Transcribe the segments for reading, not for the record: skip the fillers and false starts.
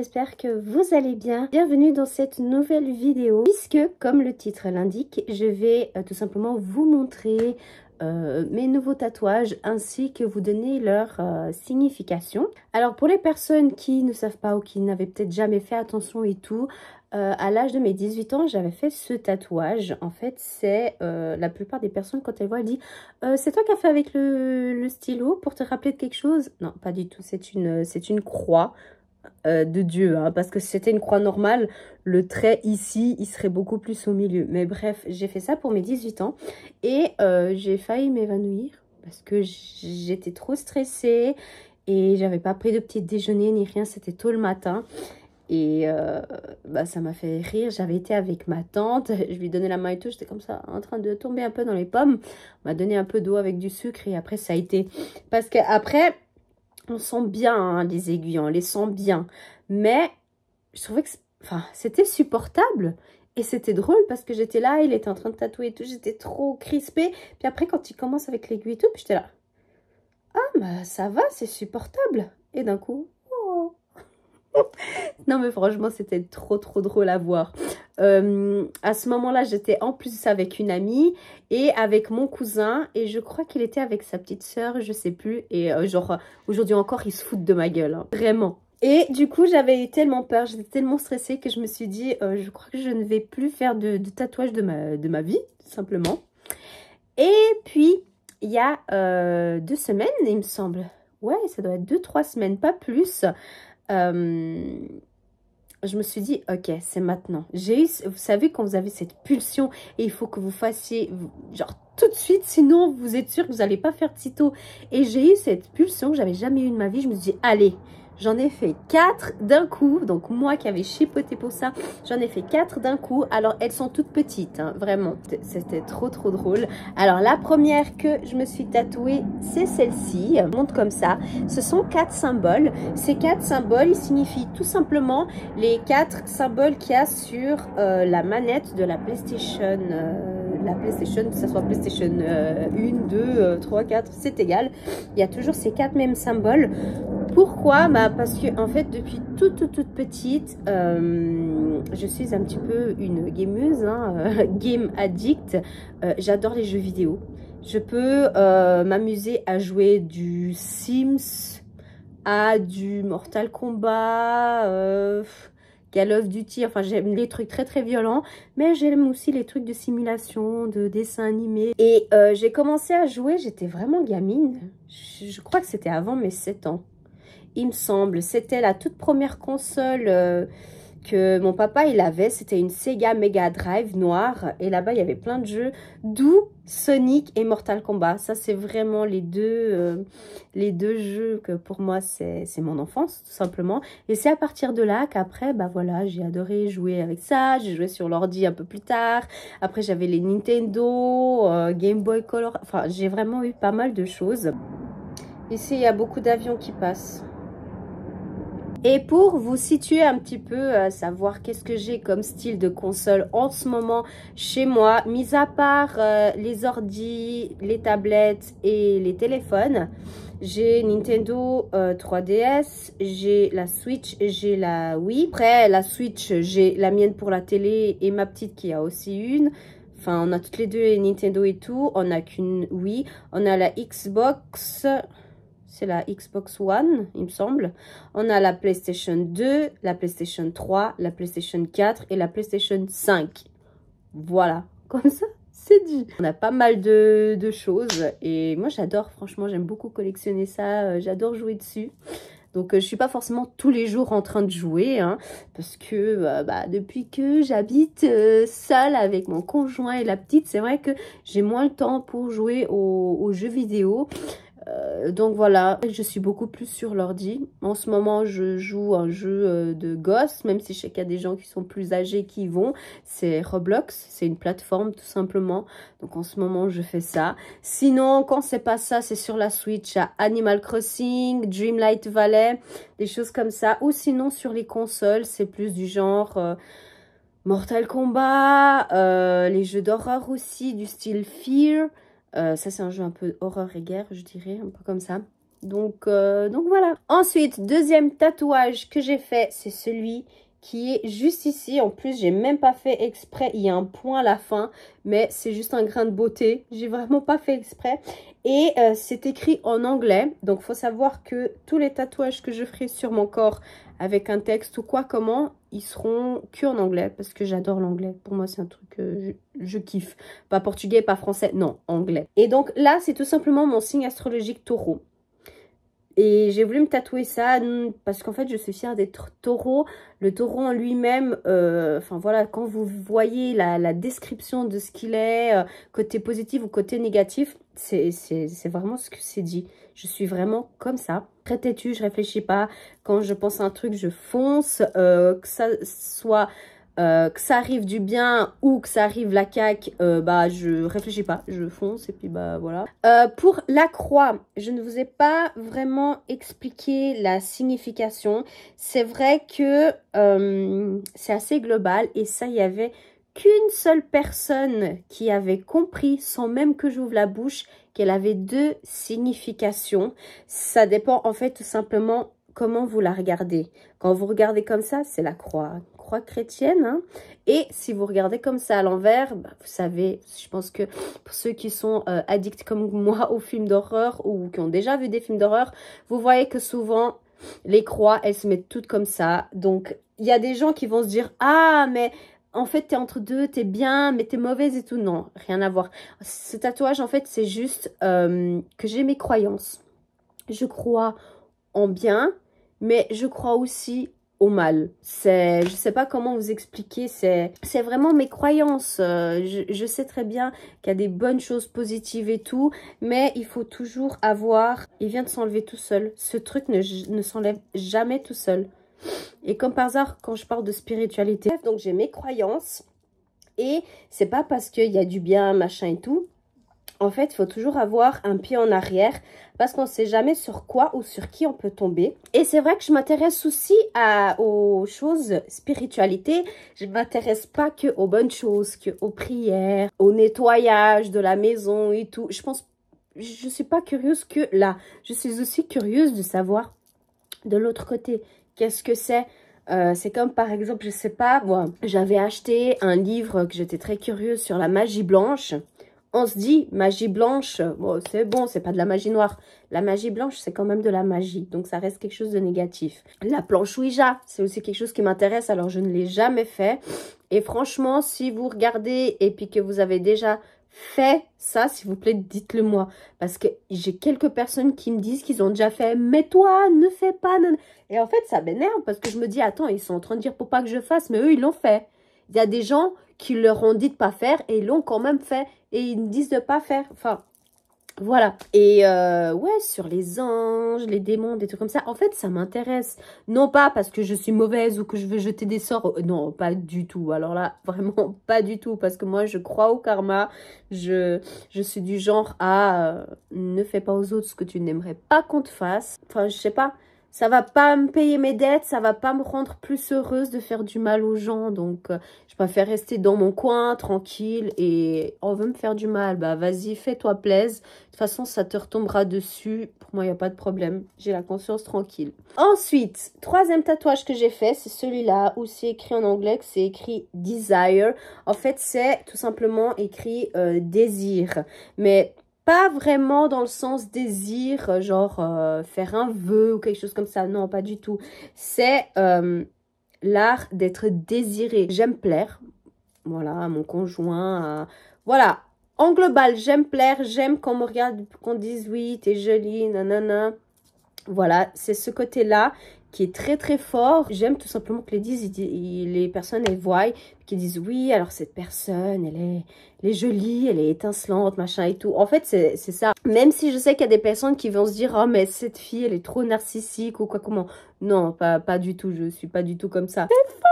j'espère que vous allez bien. Bienvenue dans cette nouvelle vidéo puisque, comme le titre l'indique, je vais tout simplement vous montrer mes nouveaux tatouages ainsi que vous donner leur signification. Alors pour les personnes qui ne savent pas ou qui n'avaient peut-être jamais fait attention et tout, à l'âge de mes 18 ans, j'avais fait ce tatouage. En fait, c'est la plupart des personnes, quand elles voient, elles disent c'est toi qui as fait avec le stylo pour te rappeler de quelque chose? Non, pas du tout. C'est une croix de Dieu, hein, parce que si c'était une croix normale, le trait ici, il serait beaucoup plus au milieu. Mais bref, j'ai fait ça pour mes 18 ans et j'ai failli m'évanouir parce que j'étais trop stressée et j'avais pas pris de petit déjeuner ni rien, c'était tôt le matin. Et ça m'a fait rire. J'avais été avec ma tante, je lui donnais la main et tout, j'étais comme ça en train de tomber un peu dans les pommes. On m'a donné un peu d'eau avec du sucre et après ça a été... Parce qu'après, on sent bien hein, les aiguilles, on les sent bien. Mais je trouvais que c'était supportable. Et c'était drôle parce que j'étais là, il était en train de tatouer et tout, j'étais trop crispée. Puis après quand il commence avec l'aiguille et tout, puis j'étais là. Ah bah ça va, c'est supportable. Et d'un coup... Non mais franchement c'était trop drôle à voir. À ce moment-là j'étais en plus avec une amie et avec mon cousin et je crois qu'il était avec sa petite sœur, je sais plus. Et genre aujourd'hui encore ils se foutent de ma gueule, hein, vraiment. Et du coup j'avais eu tellement peur, j'étais tellement stressée que je me suis dit je crois que je ne vais plus faire de tatouage de ma vie, tout simplement. Et puis il y a 2 semaines il me semble, ouais ça doit être 2-3 semaines, pas plus. Je me suis dit, ok, c'est maintenant. J'ai eu, vous savez, quand vous avez cette pulsion et il faut que vous fassiez, genre, tout de suite, sinon vous êtes sûr que vous n'allez pas faire de sitôt. Et j'ai eu cette pulsion que j'avais jamais eue de ma vie. Je me suis dit, allez, j'en ai fait 4 d'un coup. Donc, moi qui avais chipoté pour ça, j'en ai fait 4 d'un coup. Alors, elles sont toutes petites, hein, vraiment. C'était trop drôle. Alors, la première que je me suis tatouée, c'est celle-ci. Elle monte comme ça. Ce sont 4 symboles. Ces 4 symboles, ils signifient tout simplement les 4 symboles qu'il y a sur la manette de la PlayStation. Que ce soit PlayStation 1, 2, 3, 4, c'est égal. Il y a toujours ces 4 mêmes symboles. Pourquoi? Parce que en fait depuis toute petite je suis un petit peu une gameuse, hein, game addict. J'adore les jeux vidéo. Je peux m'amuser à jouer du Sims à du Mortal Kombat, Call of Duty. Enfin j'aime les trucs très violents, mais j'aime aussi les trucs de simulation, de dessin animé. Et j'ai commencé à jouer, j'étais vraiment gamine. Je crois que c'était avant mes 7 ans. Il me semble, c'était la toute première console que mon papa il avait. C'était une Sega Mega Drive noire. Et là-bas, il y avait plein de jeux, d'où Sonic et Mortal Kombat. Ça, c'est vraiment les deux jeux que pour moi, c'est mon enfance, tout simplement. Et c'est à partir de là qu'après, bah voilà, j'ai adoré jouer avec ça. J'ai joué sur l'ordi un peu plus tard. Après, j'avais les Nintendo, Game Boy Color. Enfin, j'ai vraiment eu pas mal de choses. Ici, il y a beaucoup d'avions qui passent. Et pour vous situer un petit peu, savoir qu'est-ce que j'ai comme style de console en ce moment chez moi, mis à part les ordis, les tablettes et les téléphones, j'ai Nintendo 3DS, j'ai la Switch, j'ai la Wii. Après la Switch, j'ai la mienne pour la télé et ma petite qui a aussi une. Enfin, on a toutes les deux les Nintendo et tout, on n'a qu'une Wii. On a la Xbox... C'est la Xbox One, il me semble. On a la PlayStation 2, la PlayStation 3, la PlayStation 4 et la PlayStation 5. Voilà, comme ça, c'est dit. On a pas mal de choses et moi j'adore, franchement, j'aime beaucoup collectionner ça. J'adore jouer dessus. Donc, je suis pas forcément tous les jours en train de jouer, hein, parce que depuis que j'habite seule avec mon conjoint et la petite, c'est vrai que j'ai moins le temps pour jouer aux jeux vidéo. Donc voilà, je suis beaucoup plus sur l'ordi. En ce moment, je joue un jeu de gosse, même si je sais qu'il y a des gens qui sont plus âgés qui y vont. C'est Roblox, c'est une plateforme tout simplement. Donc en ce moment, je fais ça. Sinon, quand c'est pas ça, c'est sur la Switch à Animal Crossing, Dreamlight Valley, des choses comme ça. Ou sinon, sur les consoles, c'est plus du genre... Mortal Kombat, les jeux d'horreur aussi, du style Fear. Ça, c'est un jeu un peu horreur et guerre, je dirais, un peu comme ça. Donc voilà. Ensuite, deuxième tatouage que j'ai fait, c'est celui qui est juste ici. En plus, j'ai même pas fait exprès. Il y a un point à la fin, mais c'est juste un grain de beauté. J'ai vraiment pas fait exprès. Et c'est écrit en anglais. Donc, faut savoir que tous les tatouages que je ferai sur mon corps avec un texte ou quoi, comment, ils seront que en anglais. Parce que j'adore l'anglais. Pour moi, c'est un truc que je kiffe. Pas portugais, pas français. Non, anglais. Et donc là, c'est tout simplement mon signe astrologique taureau. Et j'ai voulu me tatouer ça parce qu'en fait, je suis fière d'être taureau. Le taureau en lui-même, enfin voilà, quand vous voyez la description de ce qu'il est, côté positif ou côté négatif, c'est vraiment ce que c'est dit. Je suis vraiment comme ça, très têtue, je réfléchis pas. Quand je pense à un truc, je fonce, que ça soit... que ça arrive du bien ou que ça arrive la caque, bah je réfléchis pas, je fonce et puis bah voilà. Pour la croix, je ne vous ai pas vraiment expliqué la signification. C'est vrai que c'est assez global et ça, il y avait qu'une seule personne qui avait compris sans même que j'ouvre la bouche qu'elle avait deux significations. Ça dépend en fait tout simplement comment vous la regardez. Quand vous regardez comme ça, c'est la croix chrétienne, hein. Et si vous regardez comme ça à l'envers, bah, vous savez, je pense que pour ceux qui sont addicts comme moi aux films d'horreur ou qui ont déjà vu des films d'horreur, vous voyez que souvent les croix, elles se mettent toutes comme ça. Donc il y a des gens qui vont se dire, ah mais en fait t'es entre deux, t'es bien mais t'es mauvaise et tout. Non, rien à voir. Ce tatouage en fait c'est juste que j'ai mes croyances. Je crois en bien, mais je crois aussi au mal. Je sais pas comment vous expliquer, c'est vraiment mes croyances. Je sais très bien qu'il y a des bonnes choses positives et tout, mais il faut toujours avoir... Il vient de s'enlever tout seul. Ce truc ne s'enlève jamais tout seul. Et comme par hasard, quand je parle de spiritualité, donc j'ai mes croyances, et c'est pas parce qu'il y a du bien, machin et tout. En fait, il faut toujours avoir un pied en arrière parce qu'on ne sait jamais sur quoi ou sur qui on peut tomber. Et c'est vrai que je m'intéresse aussi aux choses spiritualité. Je ne m'intéresse pas que aux bonnes choses, que aux prières, au nettoyage de la maison et tout. Je ne suis pas curieuse que là. Je suis aussi curieuse de savoir de l'autre côté. Qu'est-ce que c'est? C'est comme par exemple, je sais pas, moi, j'avais acheté un livre que j'étais très curieuse sur la magie blanche. On se dit, magie blanche, bon, c'est pas de la magie noire. La magie blanche, c'est quand même de la magie. Donc, ça reste quelque chose de négatif. La planche Ouija, c'est aussi quelque chose qui m'intéresse. Alors, je ne l'ai jamais fait. Et franchement, si vous regardez et puis que vous avez déjà fait ça, s'il vous plaît, dites-le moi. Parce que j'ai quelques personnes qui me disent qu'ils ont déjà fait. Mais toi, ne fais pas. Non. Et en fait, ça m'énerve parce que je me dis, attends, ils sont en train de dire pour pas que je fasse. Mais eux, ils l'ont fait. Il y a des gens qui leur ont dit de pas faire et ils l'ont quand même fait. Et ils me disent de pas faire. Enfin, voilà. Et ouais, sur les anges, les démons, des trucs comme ça. En fait, ça m'intéresse. Non pas parce que je suis mauvaise ou que je veux jeter des sorts. Non, pas du tout. Alors là, vraiment pas du tout. Parce que moi, je crois au karma. Je suis du genre à ne fais pas aux autres ce que tu n'aimerais pas qu'on te fasse. Enfin, je sais pas. Ça va pas me payer mes dettes, ça va pas me rendre plus heureuse de faire du mal aux gens. Donc, je préfère rester dans mon coin, tranquille. Et on veut me faire du mal, bah vas-y, fais-toi plaisir. De toute façon, ça te retombera dessus. Pour moi, il n'y a pas de problème. J'ai la conscience tranquille. Ensuite, troisième tatouage que j'ai fait, c'est celui-là où c'est écrit en anglais, que c'est écrit « Desire ». En fait, c'est tout simplement écrit « désir ». Mais... pas vraiment dans le sens désir, genre faire un vœu ou quelque chose comme ça. Non, pas du tout. C'est l'art d'être désiré. J'aime plaire. Voilà, à mon conjoint. Voilà. En global, j'aime plaire. J'aime qu'on me regarde, qu'on dise oui, t'es jolie, nanana. Voilà, c'est ce côté-là qui est très très fort. J'aime tout simplement que les personnes elles voient, qui disent oui, alors cette personne, elle est jolie, elle est étincelante, machin et tout. En fait, c'est ça. Même si je sais qu'il y a des personnes qui vont se dire, oh mais cette fille, elle est trop narcissique ou quoi, comment. Non, pas du tout, je suis pas du tout comme ça. C'est faux!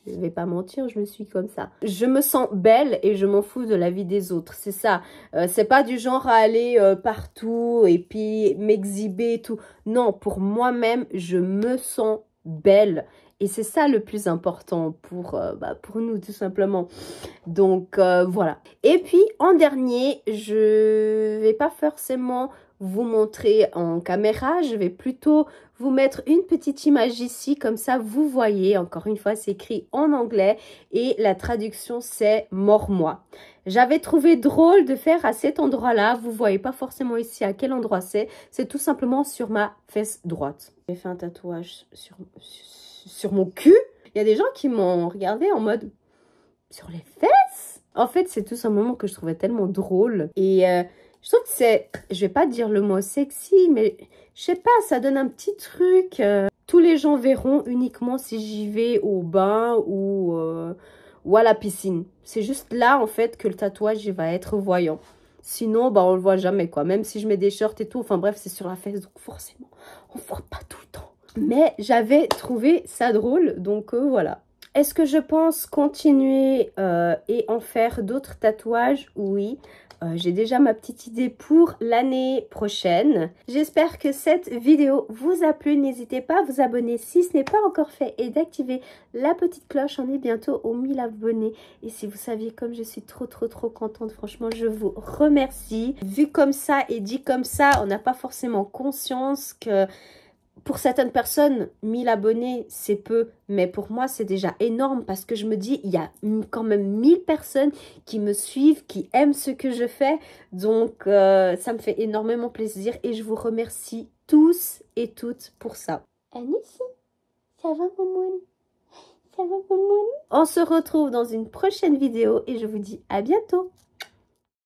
Je vais pas mentir, je me suis comme ça. Je me sens belle et je m'en fous de la vie des autres. C'est ça. C'est pas du genre à aller partout et puis m'exhiber et tout. Non, pour moi-même, je me sens belle. Et c'est ça le plus important pour nous, tout simplement. Donc, voilà. Et puis, en dernier, je vais pas forcément vous montrer en caméra. Je vais plutôt vous mettre une petite image ici. Comme ça, vous voyez. Encore une fois, c'est écrit en anglais. Et la traduction, c'est « Mords-moi ». J'avais trouvé drôle de faire à cet endroit-là. Vous voyez pas forcément ici à quel endroit c'est. C'est tout simplement sur ma fesse droite. J'ai fait un tatouage sur mon cul. Il y a des gens qui m'ont regardé en mode « Sur les fesses ?» En fait, c'est tout simplement que je trouvais tellement drôle. Et je trouve que c'est, je vais pas dire le mot sexy, mais je sais pas, ça donne un petit truc. Tous les gens verront uniquement si j'y vais au bain ou à la piscine. C'est juste là, en fait, que le tatouage il va être voyant. Sinon, bah, on le voit jamais, quoi. Même si je mets des shorts et tout, enfin bref, c'est sur la fesse, donc forcément, on voit pas tout le temps. Mais j'avais trouvé ça drôle, donc voilà. Est-ce que je pense continuer et en faire d'autres tatouages? Oui. J'ai déjà ma petite idée pour l'année prochaine. J'espère que cette vidéo vous a plu. N'hésitez pas à vous abonner si ce n'est pas encore fait et d'activer la petite cloche. On est bientôt aux 1000 abonnés. Et si vous saviez comme je suis trop contente, franchement, je vous remercie. Vu comme ça et dit comme ça, on n'a pas forcément conscience que... Pour certaines personnes, 1000 abonnés, c'est peu. Mais pour moi, c'est déjà énorme parce que je me dis, il y a quand même 1000 personnes qui me suivent, qui aiment ce que je fais. Donc, ça me fait énormément plaisir et je vous remercie tous et toutes pour ça. Anissi, ça va, Momoun? Ça va, Momoun? On se retrouve dans une prochaine vidéo et je vous dis à bientôt.